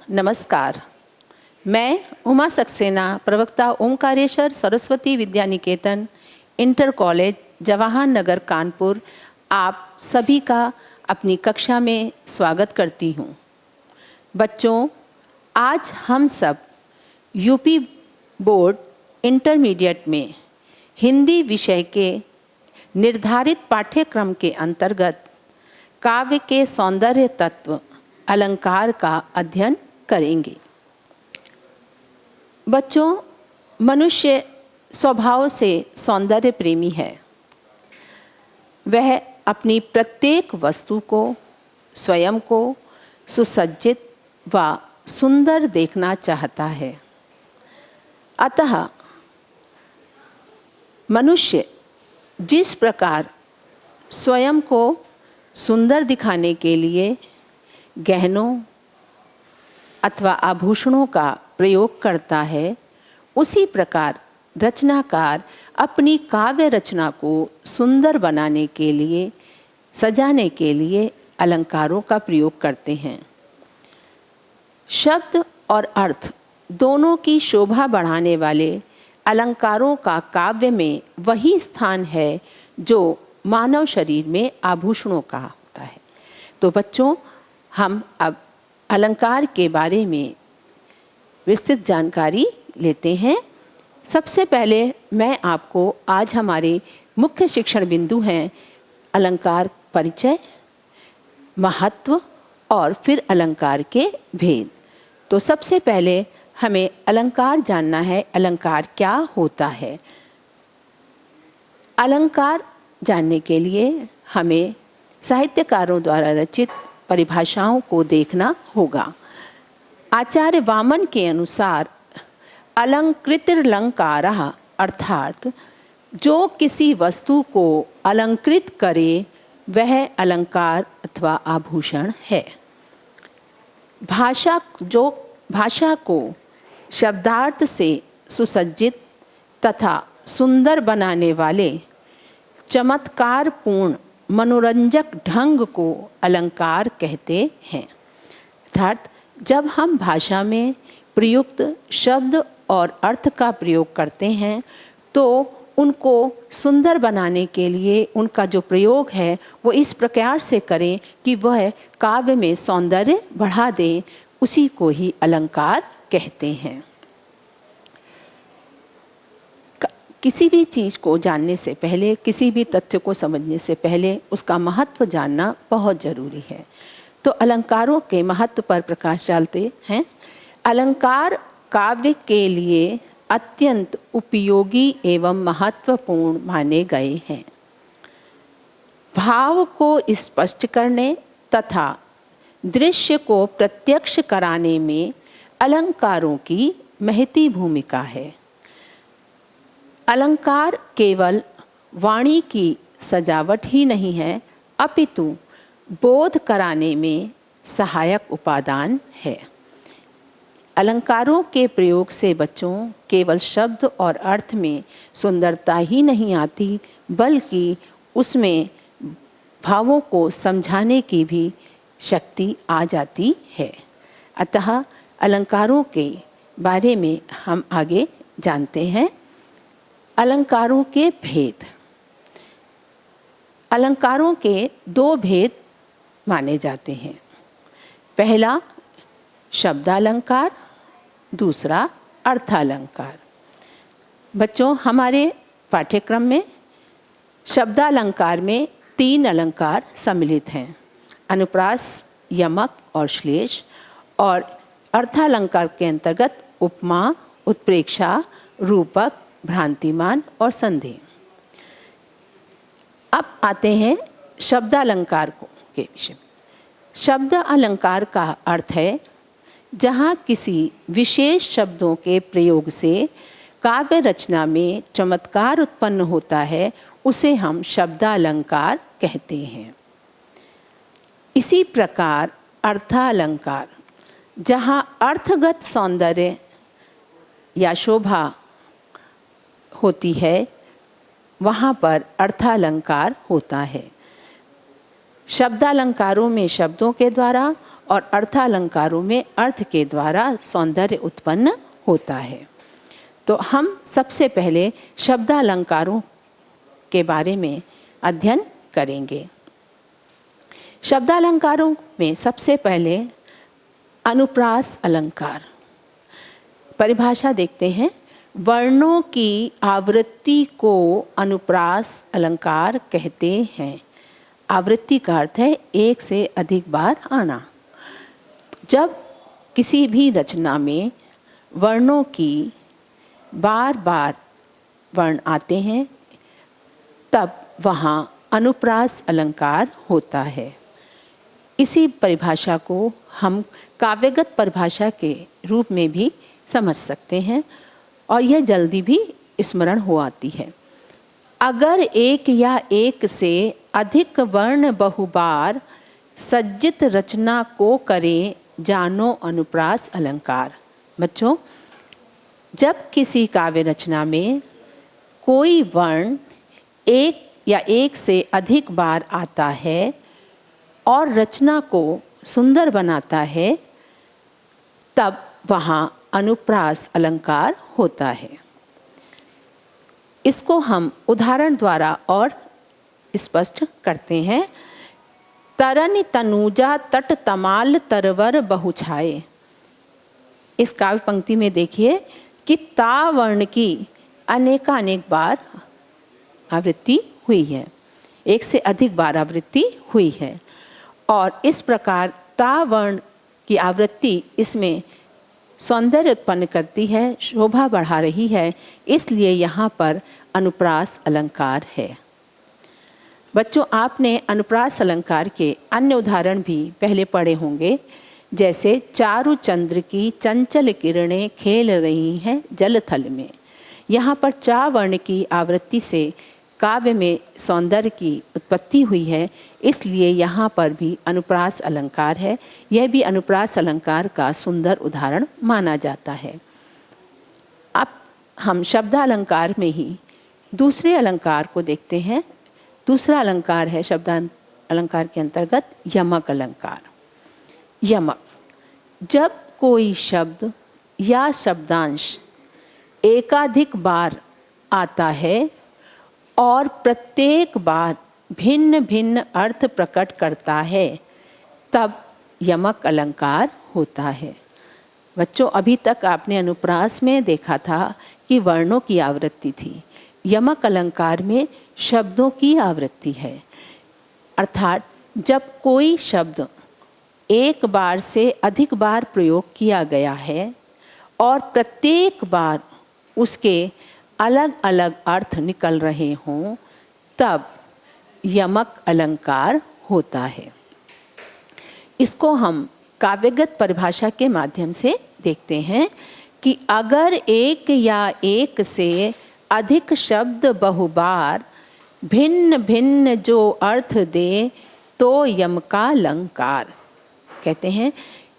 नमस्कार। मैं उमा सक्सेना, प्रवक्ता ओंकारेश्वर सरस्वती विद्या निकेतन इंटर कॉलेज जवाहर नगर कानपुर, आप सभी का अपनी कक्षा में स्वागत करती हूँ। बच्चों, आज हम सब यूपी बोर्ड इंटरमीडिएट में हिंदी विषय के निर्धारित पाठ्यक्रम के अंतर्गत काव्य के सौंदर्य तत्व अलंकार का अध्ययन करेंगे। बच्चों, मनुष्य स्वभाव से सौंदर्य प्रेमी है। वह अपनी प्रत्येक वस्तु को, स्वयं को सुसज्जित व सुंदर देखना चाहता है। अतः मनुष्य जिस प्रकार स्वयं को सुंदर दिखाने के लिए गहनों अथवा आभूषणों का प्रयोग करता है, उसी प्रकार रचनाकार अपनी काव्य रचना को सुंदर बनाने के लिए, सजाने के लिए अलंकारों का प्रयोग करते हैं। शब्द और अर्थ दोनों की शोभा बढ़ाने वाले अलंकारों का काव्य में वही स्थान है जो मानव शरीर में आभूषणों का होता है। तो बच्चों, हम अब अलंकार के बारे में विस्तृत जानकारी लेते हैं। सबसे पहले मैं आपको आज हमारे मुख्य शिक्षण बिंदु हैं अलंकार परिचय, महत्व और फिर अलंकार के भेद। तो सबसे पहले हमें अलंकार जानना है, अलंकार क्या होता है। अलंकार जानने के लिए हमें साहित्यकारों द्वारा रचित परिभाषाओं को देखना होगा। आचार्य वामन के अनुसार अलंकृतिर्लंकारः अर्थात जो किसी वस्तु को अलंकृत करे वह अलंकार अथवा आभूषण है। भाषा को शब्दार्थ से सुसज्जित तथा सुंदर बनाने वाले चमत्कारपूर्ण मनोरंजक ढंग को अलंकार कहते हैं। अर्थात जब हम भाषा में प्रयुक्त शब्द और अर्थ का प्रयोग करते हैं तो उनको सुंदर बनाने के लिए उनका जो प्रयोग है वो इस प्रकार से करें कि वह काव्य में सौंदर्य बढ़ा दें, उसी को ही अलंकार कहते हैं। किसी भी चीज़ को जानने से पहले, किसी भी तथ्य को समझने से पहले उसका महत्व जानना बहुत ज़रूरी है। तो अलंकारों के महत्व पर प्रकाश डालते हैं। अलंकार काव्य के लिए अत्यंत उपयोगी एवं महत्वपूर्ण माने गए हैं। भाव को स्पष्ट करने तथा दृश्य को प्रत्यक्ष कराने में अलंकारों की महती भूमिका है। अलंकार केवल वाणी की सजावट ही नहीं है, अपितु बोध कराने में सहायक उपादान है। अलंकारों के प्रयोग से बच्चों केवल शब्द और अर्थ में सुंदरता ही नहीं आती, बल्कि उसमें भावों को समझाने की भी शक्ति आ जाती है। अतः अलंकारों के बारे में हम आगे जानते हैं। अलंकारों के भेद। अलंकारों के दो भेद माने जाते हैं। पहला शब्दालंकार, दूसरा अर्थालंकार। बच्चों, हमारे पाठ्यक्रम में शब्दालंकार में 3 अलंकार सम्मिलित हैं, अनुप्रास, यमक और श्लेष। और अर्थालंकार के अंतर्गत उपमा, उत्प्रेक्षा, रूपक, भ्रांतिमान और संधि। अब आते हैं शब्दालंकार के विषय में। शब्द अलंकार का अर्थ है जहाँ किसी विशेष शब्दों के प्रयोग से काव्य रचना में चमत्कार उत्पन्न होता है, उसे हम शब्दालंकार कहते हैं। इसी प्रकार अर्थालंकार, जहाँ अर्थगत सौंदर्य या शोभा होती है, वहाँ पर अर्थालंकार होता है। शब्दालंकारों में शब्दों के द्वारा और अर्थालंकारों में अर्थ के द्वारा सौंदर्य उत्पन्न होता है। तो हम सबसे पहले शब्दालंकारों के बारे में अध्ययन करेंगे। शब्दालंकारों में सबसे पहले अनुप्रास अलंकार। परिभाषा देखते हैं। वर्णों की आवृत्ति को अनुप्रास अलंकार कहते हैं। आवृत्ति का अर्थ है एक से अधिक बार आना। जब किसी भी रचना में वर्णों की बार बार वर्ण आते हैं तब वहाँ अनुप्रास अलंकार होता है। इसी परिभाषा को हम काव्यगत परिभाषा के रूप में भी समझ सकते हैं और यह जल्दी भी स्मरण हो आती है। अगर एक या एक से अधिक वर्ण बहुबार सज्जित रचना को करें जानो अनुप्रास अलंकार। बच्चों, जब किसी काव्य रचना में कोई वर्ण एक या एक से अधिक बार आता है और रचना को सुंदर बनाता है तब वहाँ अनुप्रास अलंकार होता है। इसको हम उदाहरण द्वारा और स्पष्ट करते हैं। तरन तनुजा तट तमाल तरवर बहुछाए। इस काव्य पंक्ति में देखिए कि ता वर्ण की अनेकानेक बार आवृत्ति हुई है, एक से अधिक बार आवृत्ति हुई है और इस प्रकार ता वर्ण की आवृत्ति इसमें सौंदर्य उत्पन्न करती है, शोभा बढ़ा रही है, इसलिए यहाँ पर अनुप्रास अलंकार है। बच्चों, आपने अनुप्रास अलंकार के अन्य उदाहरण भी पहले पढ़े होंगे, जैसे चारु चंद्र की चंचल किरणें खेल रही हैं जलथल में। यहाँ पर चा वर्ण की आवृत्ति से काव्य में सौंदर्य की उत्पत्ति हुई है, इसलिए यहाँ पर भी अनुप्रास अलंकार है। यह भी अनुप्रास अलंकार का सुंदर उदाहरण माना जाता है। अब हम शब्दालंकार में ही दूसरे अलंकार को देखते हैं। दूसरा अलंकार है शब्दालंकार के अंतर्गत यमक अलंकार। यमक, जब कोई शब्द या शब्दांश एकाधिक बार आता है और प्रत्येक बार भिन्न भिन्न अर्थ प्रकट करता है तब यमक अलंकार होता है। बच्चों, अभी तक आपने अनुप्रास में देखा था कि वर्णों की आवृत्ति थी। यमक अलंकार में शब्दों की आवृत्ति है, अर्थात जब कोई शब्द एक बार से अधिक बार प्रयोग किया गया है और प्रत्येक बार उसके अलग अलग अर्थ निकल रहे हों तब यमक अलंकार होता है। इसको हम काव्यगत परिभाषा के माध्यम से देखते हैं कि अगर एक या एक से अधिक शब्द बहुबार भिन्न भिन्न जो अर्थ दे तो यमकालंकार। कहते हैं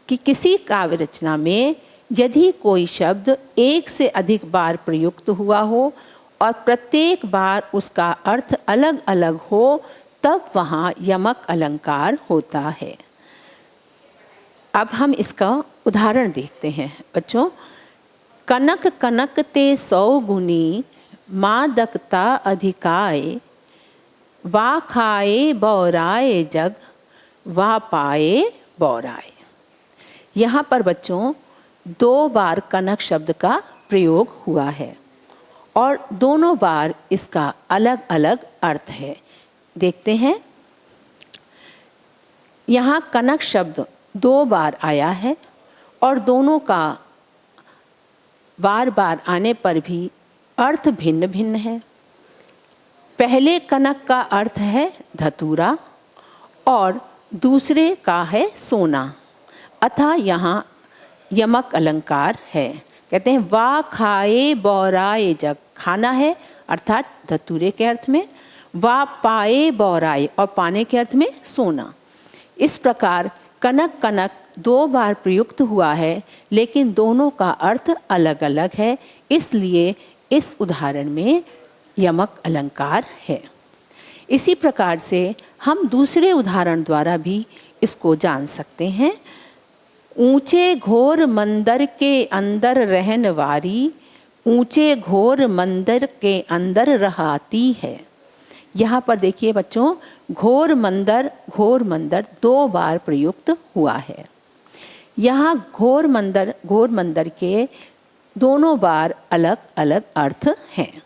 कि किसी काव्य रचना में यदि कोई शब्द एक से अधिक बार प्रयुक्त हुआ हो और प्रत्येक बार उसका अर्थ अलग अलग हो तब वहाँ यमक अलंकार होता है। अब हम इसका उदाहरण देखते हैं। बच्चों, कनक कनक ते 100 गुनी मादकता अधिकाए, वा खाए बौराए जग, वा पाए बौराए। यहाँ पर बच्चों 2 बार कनक शब्द का प्रयोग हुआ है और दोनों बार इसका अलग अलग अर्थ है। देखते हैं, यहाँ कनक शब्द 2 बार आया है और दोनों का बार बार आने पर भी अर्थ भिन्न भिन्न है। पहले कनक का अर्थ है धतूरा और दूसरे का है सोना, अतः यहाँ यमक अलंकार है। कहते हैं वा खाए बौराए जग, खाना है अर्थात धतूरे के अर्थ में, वा पाए बौराए और पाने के अर्थ में सोना। इस प्रकार कनक कनक 2 बार प्रयुक्त हुआ है लेकिन दोनों का अर्थ अलग अलग है, इसलिए इस उदाहरण में यमक अलंकार है। इसी प्रकार से हम दूसरे उदाहरण द्वारा भी इसको जान सकते हैं। ऊंचे घोर मंदिर के अंदर रहन वारी, ऊंचे घोर मंदिर के अंदर रहाती है। यहाँ पर देखिए बच्चों, घोर मंदिर 2 बार प्रयुक्त हुआ है। यहाँ घोर मंदिर के दोनों बार अलग अलग अर्थ हैं।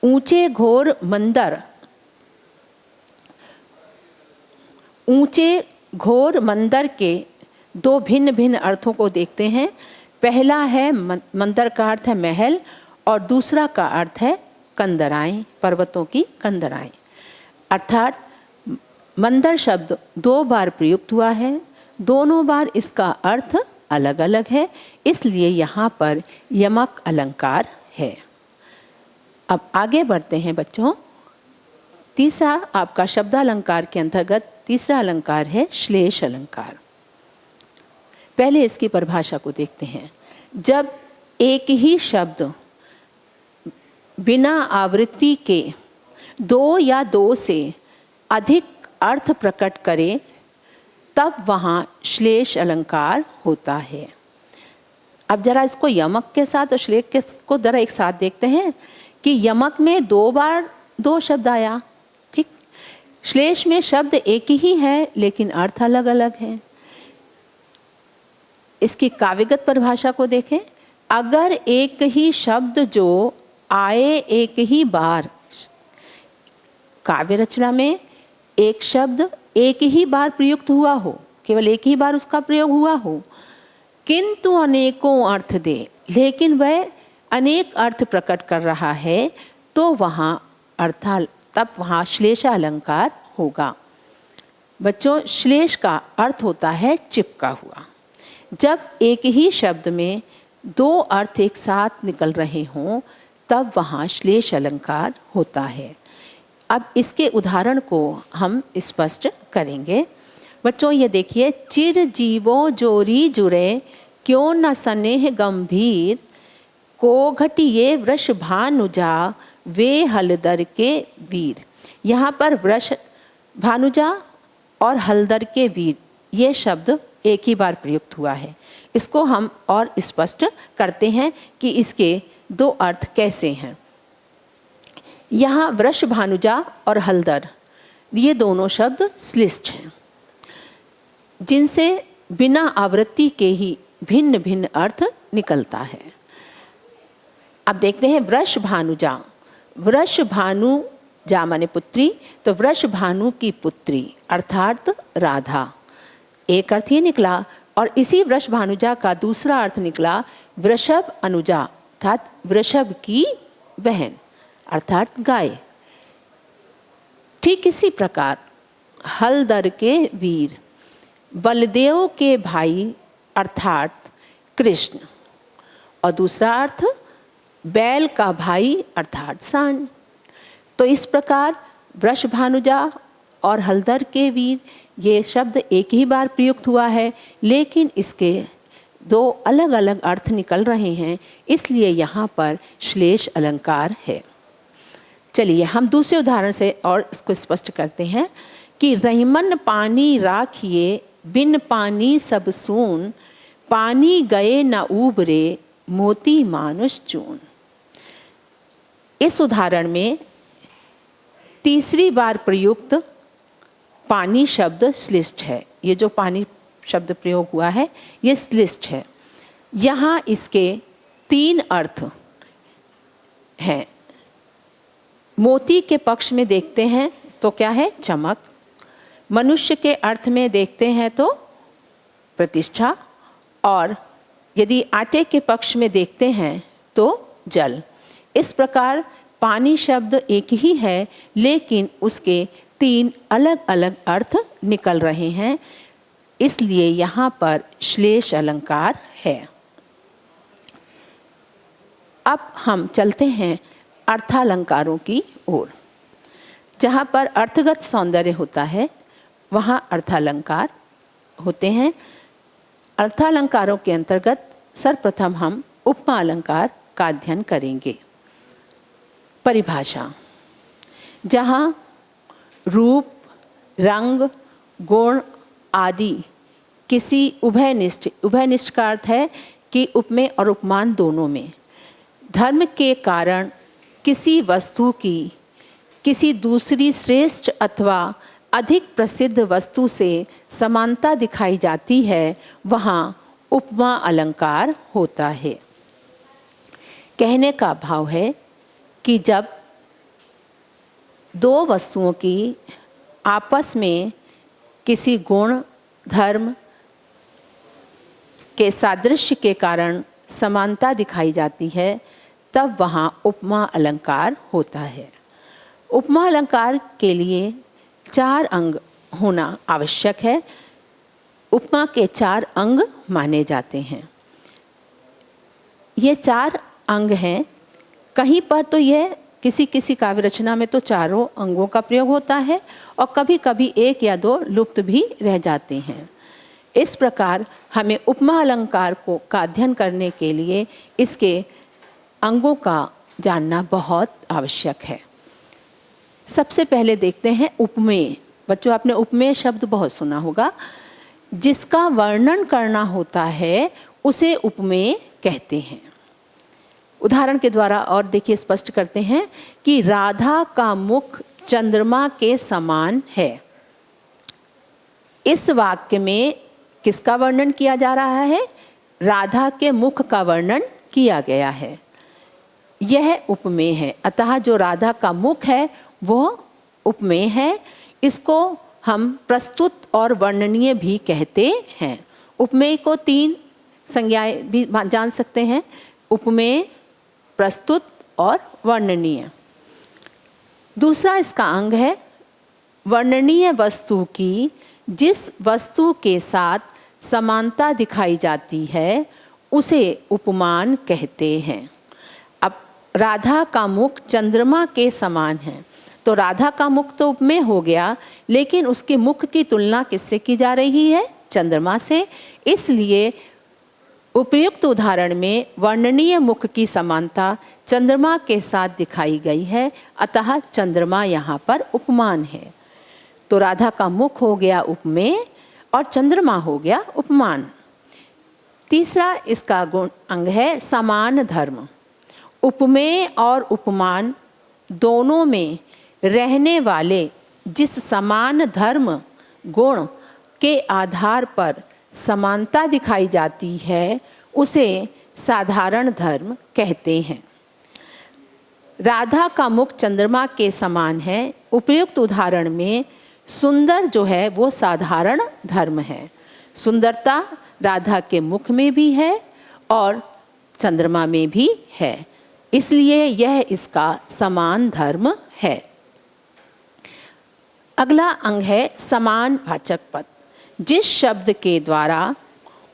ऊंचे घोर मंदिर के 2 भिन्न भिन्न अर्थों को देखते हैं। पहला है मंदिर का अर्थ है महल और दूसरा का अर्थ है कंदराएं, पर्वतों की कंदराएं। अर्थात मंदिर शब्द 2 बार प्रयुक्त हुआ है, दोनों बार इसका अर्थ अलग अलग है, इसलिए यहाँ पर यमक अलंकार है। अब आगे बढ़ते हैं बच्चों। तीसरा आपका शब्दालंकार के अंतर्गत तीसरा अलंकार है श्लेष अलंकार। पहले इसकी परिभाषा को देखते हैं। जब एक ही शब्द बिना आवृत्ति के 2 या 2 से अधिक अर्थ प्रकट करे तब वहाँ श्लेष अलंकार होता है। अब जरा इसको यमक के साथ और श्लेष को जरा एक साथ देखते हैं कि यमक में 2 बार 2 शब्द आया, ठीक। श्लेष में शब्द एक ही है लेकिन अर्थ अलग अलग है। इसकी काव्यगत परिभाषा को देखें। अगर एक ही शब्द जो आए एक ही बार, काव्य रचना में एक शब्द एक ही बार प्रयुक्त हुआ हो, केवल एक ही बार उसका प्रयोग हुआ हो, किंतु अनेकों अर्थ दे, लेकिन वह अनेक अर्थ प्रकट कर रहा है, तो वहाँ तब वहाँ श्लेष अलंकार होगा। बच्चों, श्लेष का अर्थ होता है चिपका हुआ। जब एक ही शब्द में 2 अर्थ एक साथ निकल रहे हों तब वहाँ श्लेष अलंकार होता है। अब इसके उदाहरण को हम स्पष्ट करेंगे। बच्चों ये देखिए, चिर जीवो जोरी जुरे क्यों न स्नेह गंभीर, को घटिये वृष भानुजा वे हलदर के वीर। यहाँ पर वृष भानुजा और हलदर के वीर ये शब्द एक ही बार प्रयुक्त हुआ है। इसको हम और स्पष्ट करते हैं कि इसके 2 अर्थ कैसे हैं। यहाँ वृष भानुजा और हलदर ये दोनों शब्द श्लिष्ट हैं, जिनसे बिना आवृत्ति के ही भिन्न भिन्न अर्थ निकलता है। अब देखते हैं वृष भानुजा। वृष भानुजा माने पुत्री, तो वृष भानु की पुत्री अर्थात राधा, एक अर्थ ये निकला। और इसी वृष भानुजा का दूसरा अर्थ निकला वृषभ अनुजा अर्थात वृषभ की बहन अर्थात गाय। ठीक इसी प्रकार हलदर के वीर, बलदेव के भाई अर्थात कृष्ण, और दूसरा अर्थ बैल का भाई अर्थात सांड। तो इस प्रकार वृष भानुजा और हलदर के वीर ये शब्द एक ही बार प्रयुक्त हुआ है, लेकिन इसके 2 अलग अलग अर्थ निकल रहे हैं, इसलिए यहाँ पर श्लेष अलंकार है। चलिए हम दूसरे उदाहरण से और इसको स्पष्ट करते हैं कि रहीमन पानी राखिए बिन पानी सब सून, पानी गए न उबरे मोती मानुष चून। इस उदाहरण में तीसरी बार प्रयुक्त पानी शब्द श्लिष्ट है। ये जो पानी शब्द प्रयोग हुआ है ये श्लिष्ट है। यहाँ इसके 3 अर्थ हैं। मोती के पक्ष में देखते हैं तो क्या है? चमक। मनुष्य के अर्थ में देखते हैं तो प्रतिष्ठा, और यदि आटे के पक्ष में देखते हैं तो जल। इस प्रकार पानी शब्द एक ही है लेकिन उसके 3 अलग अलग अर्थ निकल रहे हैं, इसलिए यहाँ पर श्लेष अलंकार है। अब हम चलते हैं अर्थालंकारों की ओर। जहाँ पर अर्थगत सौंदर्य होता है वहाँ अर्थालंकार होते हैं। अर्थालंकारों के अंतर्गत सर्वप्रथम हम उपमा अलंकार का अध्ययन करेंगे। परिभाषा, जहाँ रूप, रंग, गुण आदि किसी उभयनिष्ठ, उभयनिष्ठ का अर्थ है कि उपमेय और उपमान दोनों में, धर्म के कारण किसी वस्तु की किसी दूसरी श्रेष्ठ अथवा अधिक प्रसिद्ध वस्तु से समानता दिखाई जाती है, वहाँ उपमा अलंकार होता है। कहने का भाव है कि जब दो वस्तुओं की आपस में किसी गुण, धर्म के सादृश्य के कारण समानता दिखाई जाती है, तब वहाँ उपमा अलंकार होता है। उपमा अलंकार के लिए 4 अंग होना आवश्यक है। उपमा के 4 अंग माने जाते हैं। ये 4 अंग हैं। कहीं पर तो यह किसी किसी काव्य रचना में तो चारों अंगों का प्रयोग होता है और कभी कभी 1 या 2 लुप्त भी रह जाते हैं। इस प्रकार हमें उपमा अलंकार का अध्ययन करने के लिए इसके अंगों का जानना बहुत आवश्यक है। सबसे पहले देखते हैं उपमेय। बच्चों, आपने उपमेय शब्द बहुत सुना होगा। जिसका वर्णन करना होता है उसे उपमेय कहते हैं। उदाहरण के द्वारा और देखिए स्पष्ट करते हैं कि राधा का मुख चंद्रमा के समान है। इस वाक्य में किसका वर्णन किया जा रहा है? राधा के मुख का वर्णन किया गया है। यह उपमेय है। अतः जो राधा का मुख है वह उपमेय है। इसको हम प्रस्तुत और वर्णनीय भी कहते हैं। उपमेय को 3 संज्ञाएं भी जान सकते हैं: उपमेय, प्रस्तुत और वर्णनीय। दूसरा इसका अंग है वर्णनीय वस्तु की जिस वस्तु के साथ समानता दिखाई जाती है उसे उपमान कहते हैं। अब राधा का मुख चंद्रमा के समान है, तो राधा का मुख तो उपमेय हो गया, लेकिन उसके मुख की तुलना किससे की जा रही है? चंद्रमा से। इसलिए उपयुक्त उदाहरण में वर्णनीय मुख की समानता चंद्रमा के साथ दिखाई गई है, अतः चंद्रमा यहाँ पर उपमान है। तो राधा का मुख हो गया उपमेय और चंद्रमा हो गया उपमान। तीसरा इसका गुण अंग है समान धर्म। उपमेय और उपमान दोनों में रहने वाले जिस समान धर्म गुण के आधार पर समानता दिखाई जाती है उसे साधारण धर्म कहते हैं। राधा का मुख चंद्रमा के समान है। उपयुक्त उदाहरण में सुंदर जो है वो साधारण धर्म है। सुंदरता राधा के मुख में भी है और चंद्रमा में भी है, इसलिए यह इसका समान धर्म है। अगला अंग है समान वाचक पद। जिस शब्द के द्वारा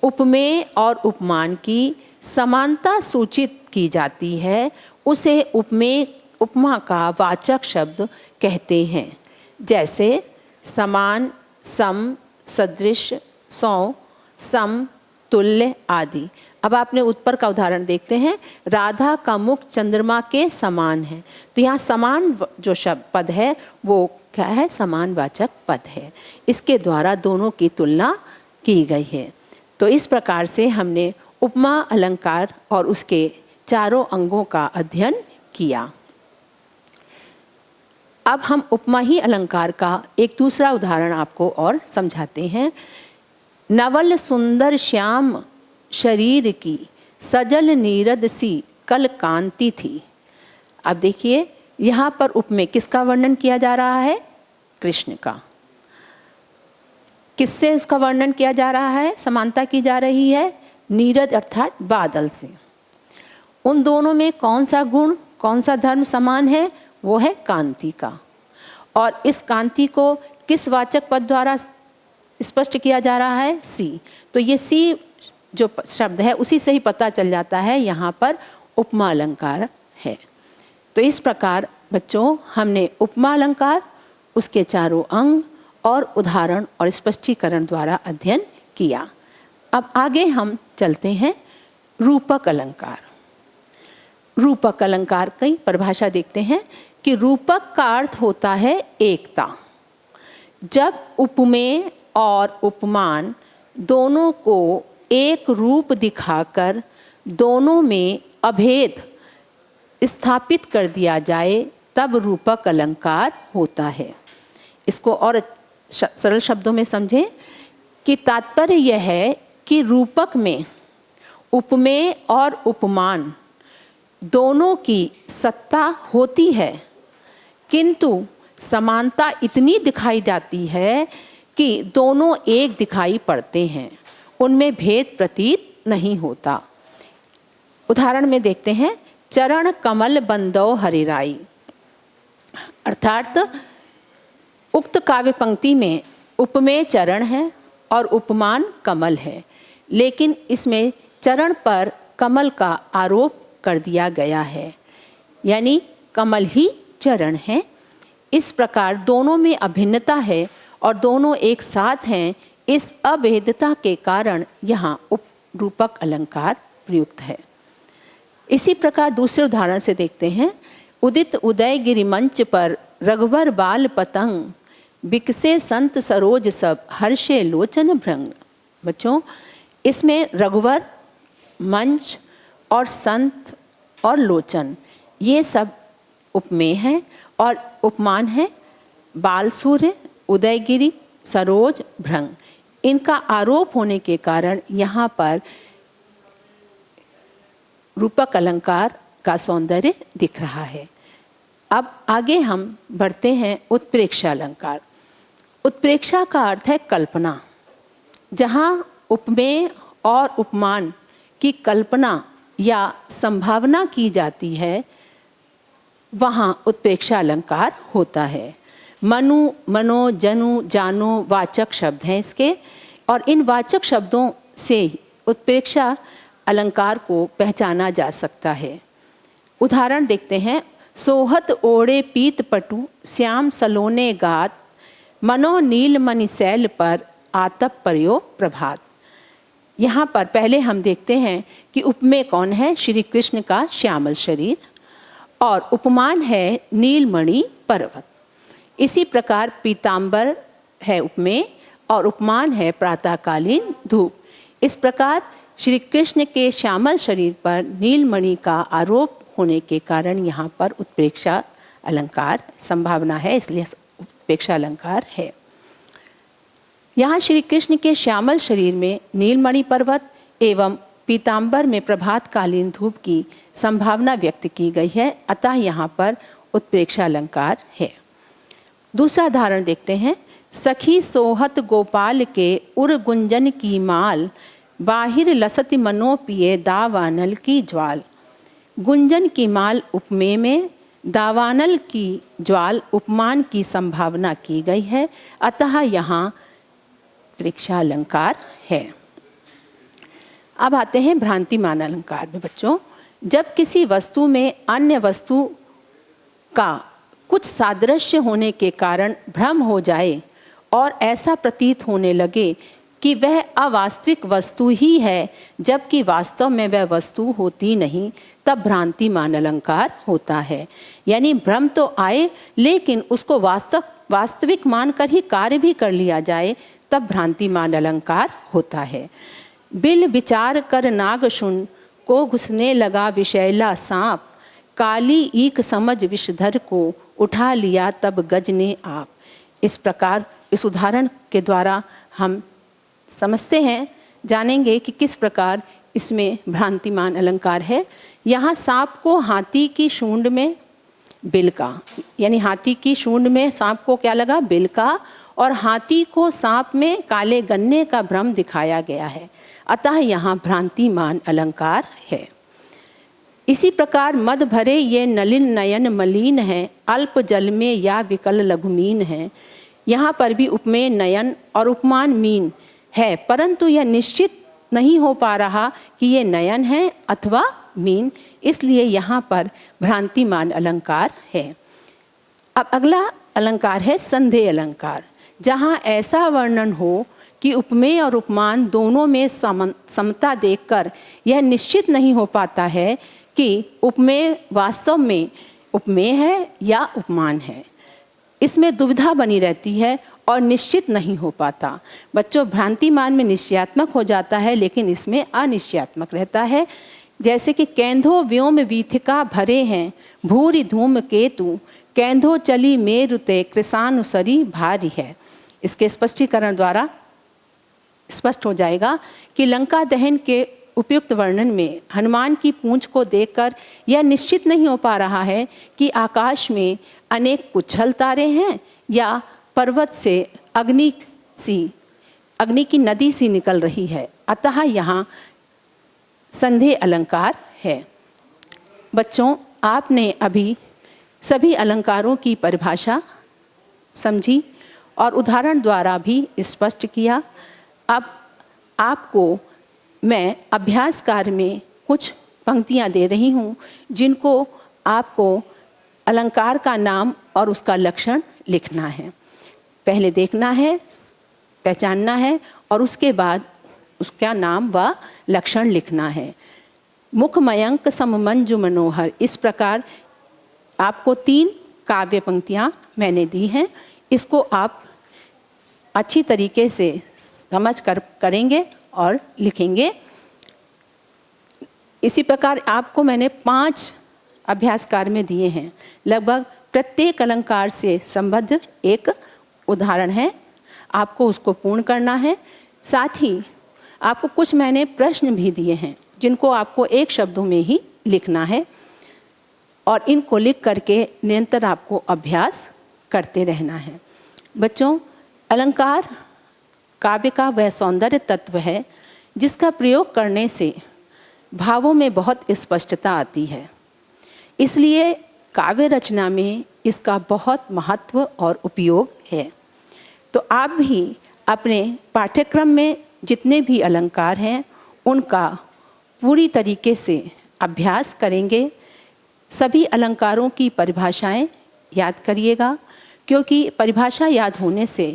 उपमेय और उपमान की समानता सूचित की जाती है उसे उपमेय उपमा का वाचक शब्द कहते हैं। जैसे समान, सम, सदृश, सौ, सम, तुल्य आदि। अब आपने ऊपर का उदाहरण देखते हैं, राधा का मुख चंद्रमा के समान है, तो यहाँ समान जो शब्द पद है वो क्या है? समान वाचक पद है। इसके द्वारा दोनों की तुलना की गई है। तो इस प्रकार से हमने उपमा अलंकार और उसके चारों अंगों का अध्ययन किया। अब हम उपमा ही अलंकार का एक दूसरा उदाहरण आपको और समझाते हैं। नवल सुंदर श्याम शरीर की सजल नीरद सी कल कांति थी। अब देखिए यहाँ पर उपमेय किसका वर्णन किया जा रहा है? कृष्ण का। किससे उसका वर्णन किया जा रहा है? समानता की जा रही है नीरद अर्थात बादल से। उन दोनों में कौन सा गुण, कौन सा धर्म समान है? वो है कांति का। और इस कांति को किस वाचक पद द्वारा स्पष्ट किया जा रहा है? सी। तो ये सी जो शब्द है उसी से ही पता चल जाता है यहाँ पर उपमा अलंकार है। तो इस प्रकार बच्चों हमने उपमा अलंकार, उसके चारों अंग और उदाहरण और स्पष्टीकरण द्वारा अध्ययन किया। अब आगे हम चलते हैं रूपक अलंकार। रूपक अलंकार की परिभाषा देखते हैं कि रूपक का अर्थ होता है एकता। जब उपमेय और उपमान दोनों को एक रूप दिखाकर दोनों में अभेद स्थापित कर दिया जाए तब रूपक अलंकार होता है। इसको और सरल शब्दों में समझें कि तात्पर्य यह है कि रूपक में उपमेय और उपमान दोनों की सत्ता होती है, किंतु समानता इतनी दिखाई जाती है कि दोनों एक दिखाई पड़ते हैं, उनमें भेद प्रतीत नहीं होता। उदाहरण में देखते हैं, चरण कमल बंदो हरिराई, अर्थात उक्त काव्य पंक्ति में उपमेय चरण है और उपमान कमल है, लेकिन इसमें चरण पर कमल का आरोप कर दिया गया है, यानी कमल ही चरण है। इस प्रकार दोनों में अभिन्नता है और दोनों एक साथ हैं। इस अभेदता के कारण यहाँ उपरूपक अलंकार प्रयुक्त है। इसी प्रकार दूसरे उदाहरण से देखते हैं, उदित उदयगिरि मंच पर रघुवर बाल पतंग, बिकसे संत सरोज सब हर्षे लोचन भृंग। बच्चों, इसमें रघुवर, मंच और संत और लोचन ये सब उपमेय हैं और उपमान है बाल सूर्य, उदयगिरि, सरोज, भृंग। इनका आरोप होने के कारण यहाँ पर रूपक अलंकार का सौंदर्य दिख रहा है। अब आगे हम बढ़ते हैं उत्प्रेक्षा अलंकार। उत्प्रेक्षा का अर्थ है कल्पना। जहाँ उपमेय और उपमान की कल्पना या संभावना की जाती है, वहाँ उत्प्रेक्षा अलंकार होता है। मनु, मनो, जनु, जानो वाचक शब्द हैं इसके, और इन वाचक शब्दों से उत्प्रेक्षा अलंकार को पहचाना जा सकता है। उदाहरण देखते हैं, सोहत ओढ़े पीत पटु, श्याम सलोने गात, मनो नील मणि शैल पर आतप पर्यो प्रभात। यहाँ पर पहले हम देखते हैं कि उपमेय कौन है, श्री कृष्ण का श्यामल शरीर, और उपमान है नीलमणि पर्वत। इसी प्रकार पीताम्बर है उपमेय और उपमान है प्रातःकालीन धूप। इस प्रकार श्री कृष्ण के श्यामल शरीर पर नीलमणि का आरोप होने के कारण यहाँ पर उत्प्रेक्षा अलंकार संभावना है, इसलिए उत्प्रेक्षा अलंकार है। यहाँ श्री कृष्ण के श्यामल शरीर में नीलमणि पर्वत एवं पीताम्बर में प्रभातकालीन धूप की संभावना व्यक्त की गई है, अतः यहाँ पर उत्प्रेक्षा अलंकार है। दूसरा उदाहरण देखते हैं, सखी सोहत गोपाल के उर गुंजन की माल, बाहिर लसति मनो पिए दावानल की ज्वाल। गुंजन की माल उपमेय में, दावानल की ज्वाल उपमान की संभावना की गई है, अतः यहाँ उत्प्रेक्षा अलंकार है। अब आते हैं भ्रांतिमान अलंकार में। बच्चों, जब किसी वस्तु में अन्य वस्तु का कुछ सादृश्य होने के कारण भ्रम हो जाए और ऐसा प्रतीत होने लगे कि वह अवास्तविक वस्तु ही है, जबकि वास्तव में वह वस्तु होती नहीं, तब भ्रांतिमान अलंकार होता है। यानी भ्रम तो आए लेकिन उसको वास्तविक मानकर ही कार्य भी कर लिया जाए, तब भ्रांतिमान अलंकार होता है। बिल विचार कर नाग सुन, को घुसने लगा विषैला सांप, काली ईक समझ विषधर को, उठा लिया तब गज ने आप। इस प्रकार इस उदाहरण के द्वारा हम समझते हैं, जानेंगे कि किस प्रकार इसमें भ्रांतिमान अलंकार है। यहाँ सांप को हाथी की सूंड में बिल का, यानी हाथी की सूंड में सांप को क्या लगा, बिल का, और हाथी को सांप में काले गन्ने का भ्रम दिखाया गया है, अतः यहाँ भ्रांतिमान अलंकार है। इसी प्रकार मद भरे ये नलिन नयन मलिन है, अल्प जल में या विकल लघुमीन है। यहाँ पर भी उपमेय नयन और उपमान मीन है, परंतु यह निश्चित नहीं हो पा रहा कि ये नयन है अथवा मीन, इसलिए यहाँ पर भ्रांतिमान अलंकार है। अब अगला अलंकार है संदेह अलंकार, जहाँ ऐसा वर्णन हो कि उपमेय और उपमान दोनों में समता देखकर यह निश्चित नहीं हो पाता है कि उपमेय वास्तव में उपमेय है या उपमान है। इसमें दुविधा बनी रहती है और निश्चित नहीं हो पाता। बच्चों, भ्रांतिमान में निश्चयात्मक हो जाता है, लेकिन इसमें अनिश्चयात्मक रहता है। जैसे कि कैंधो व्योम वीथिका भरे हैं, भूरि धूम केतु, कैंधो चली मेरुते कृसानुसरी भारी है। इसके स्पष्टीकरण द्वारा स्पष्ट हो जाएगा कि लंका दहन के उपयुक्त वर्णन में हनुमान की पूंछ को देखकर यह निश्चित नहीं हो पा रहा है कि आकाश में अनेक उछल तारे हैं या पर्वत से अग्नि की नदी सी निकल रही है। अतः यहाँ संदेह अलंकार है। बच्चों, आपने अभी सभी अलंकारों की परिभाषा समझी और उदाहरण द्वारा भी स्पष्ट किया। अब आपको मैं अभ्यास कार्य में कुछ पंक्तियाँ दे रही हूँ, जिनको आपको अलंकार का नाम और उसका लक्षण लिखना है। पहले देखना है, पहचानना है और उसके बाद उसका नाम व लक्षण लिखना है। मुख मयंक सम मंजु मनोहर, इस प्रकार आपको 3 काव्य पंक्तियाँ मैंने दी हैं। इसको आप अच्छी तरीके से समझ कर करेंगे और लिखेंगे। इसी प्रकार आपको मैंने 5 अभ्यास कार्य में दिए हैं। लगभग प्रत्येक अलंकार से संबद्ध एक उदाहरण है, आपको उसको पूर्ण करना है। साथ ही आपको कुछ मैंने प्रश्न भी दिए हैं, जिनको आपको 1 शब्दों में ही लिखना है और इनको लिख करके निरंतर आपको अभ्यास करते रहना है। बच्चों, अलंकार काव्य का वह सौंदर्य तत्व है जिसका प्रयोग करने से भावों में बहुत स्पष्टता आती है। इसलिए काव्य रचना में इसका बहुत महत्व और उपयोग है। तो आप भी अपने पाठ्यक्रम में जितने भी अलंकार हैं उनका पूरी तरीके से अभ्यास करेंगे। सभी अलंकारों की परिभाषाएं याद करिएगा, क्योंकि परिभाषा याद होने से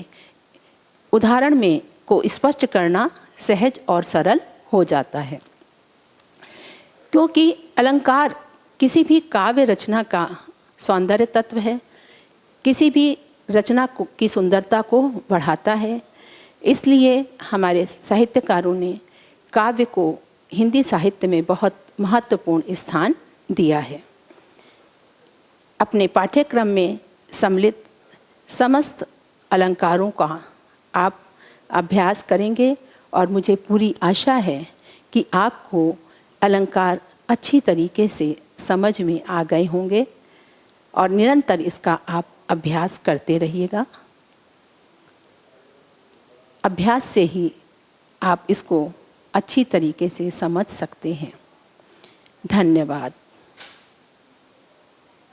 उदाहरण में को स्पष्ट करना सहज और सरल हो जाता है। क्योंकि अलंकार किसी भी काव्य रचना का सौंदर्य तत्व है, किसी भी रचना की सुंदरता को बढ़ाता है। इसलिए हमारे साहित्यकारों ने काव्य को हिंदी साहित्य में बहुत महत्वपूर्ण स्थान दिया है। अपने पाठ्यक्रम में सम्मिलित समस्त अलंकारों का आप अभ्यास करेंगे और मुझे पूरी आशा है कि आपको अलंकार अच्छी तरीके से समझ में आ गए होंगे और निरंतर इसका आप अभ्यास करते रहिएगा। अभ्यास से ही आप इसको अच्छी तरीके से समझ सकते हैं। धन्यवाद।